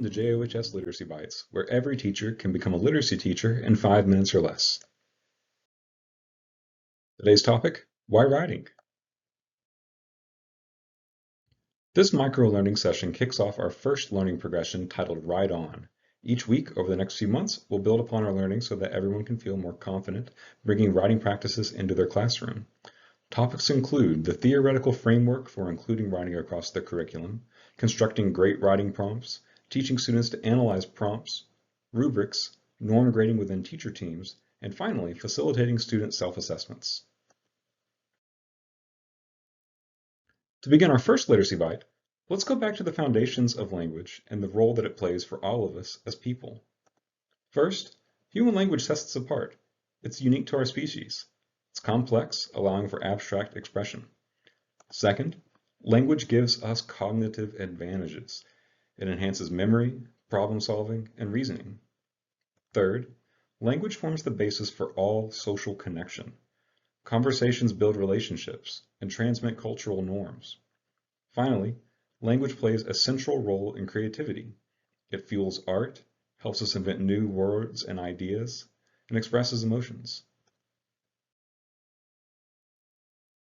welcome to JOHS Literacy Bites, where every teacher can become a literacy teacher in 5 minutes or less. Today's topic, why writing? This micro-learning session kicks off our first learning progression titled WriteOn. Each week over the next few months, we'll build upon our learning so that everyone can feel more confident bringing writing practices into their classroom. Topics include the theoretical framework for including writing across the curriculum, constructing great writing prompts, teaching students to analyze prompts, rubrics, norm grading within teacher teams, and finally, facilitating student self-assessments. To begin our first literacy bite, let's go back to the foundations of language and the role that it plays for all of us as people. First, human language sets us apart. It's unique to our species. It's complex, allowing for abstract expression. Second, language gives us cognitive advantages. It enhances memory, problem solving, and reasoning. Third, language forms the basis for all social connection. Conversations build relationships and transmit cultural norms. Finally, language plays a central role in creativity. It fuels art, helps us invent new words and ideas, and expresses emotions.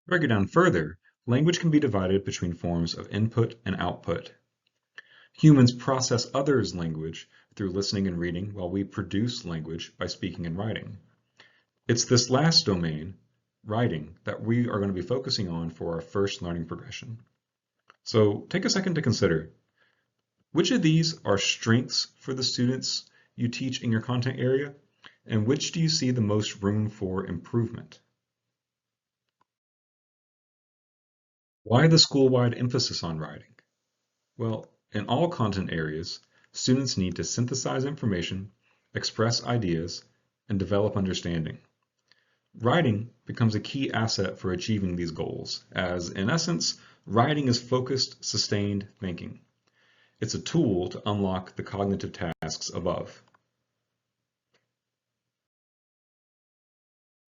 To break it down further, language can be divided between forms of input and output. Humans process others' language through listening and reading, while we produce language by speaking and writing. It's this last domain, writing, that we are going to be focusing on for our first learning progression. So take a second to consider, which of these are strengths for the students you teach in your content area, and which do you see the most room for improvement? Why the school-wide emphasis on writing? Well, in all content areas, students need to synthesize information, express ideas, and develop understanding. Writing becomes a key asset for achieving these goals, as in essence, writing is focused, sustained thinking. It's a tool to unlock the cognitive tasks above.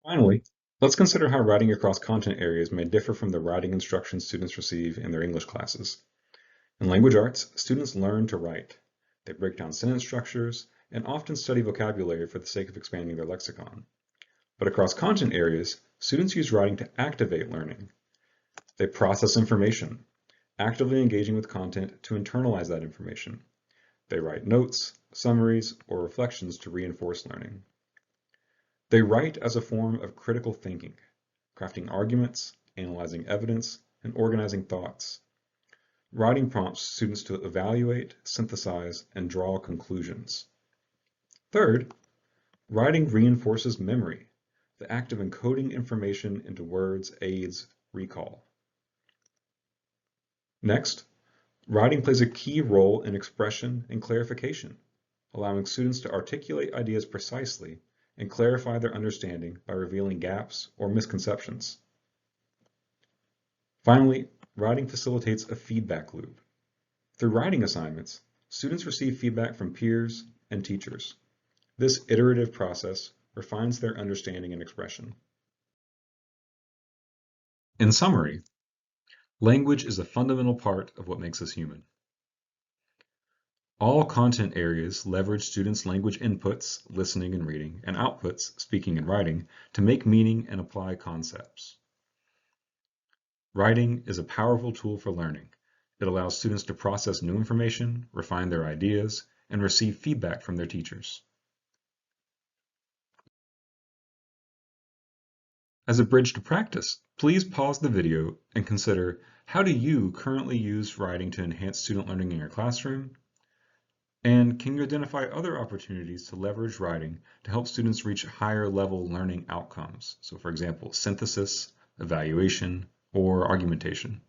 Finally, let's consider how writing across content areas may differ from the writing instructions students receive in their English classes. In language arts, students learn to write. They break down sentence structures and often study vocabulary for the sake of expanding their lexicon. But across content areas, students use writing to activate learning. They process information, actively engaging with content to internalize that information. They write notes, summaries, or reflections to reinforce learning. They write as a form of critical thinking, crafting arguments, analyzing evidence, and organizing thoughts. Writing prompts students to evaluate, synthesize, and draw conclusions. Third, writing reinforces memory. The act of encoding information into words aids recall. Next, writing plays a key role in expression and clarification, allowing students to articulate ideas precisely and clarify their understanding by revealing gaps or misconceptions. Finally, writing facilitates a feedback loop. Through writing assignments, students receive feedback from peers and teachers. This iterative process refines their understanding and expression. In summary, language is a fundamental part of what makes us human. All content areas leverage students' language inputs, listening and reading, and outputs, speaking and writing, to make meaning and apply concepts. Writing is a powerful tool for learning. It allows students to process new information, refine their ideas, and receive feedback from their teachers. As a bridge to practice, please pause the video and consider, how do you currently use writing to enhance student learning in your classroom? And can you identify other opportunities to leverage writing to help students reach higher level learning outcomes? So for example, synthesis, evaluation, or argumentation.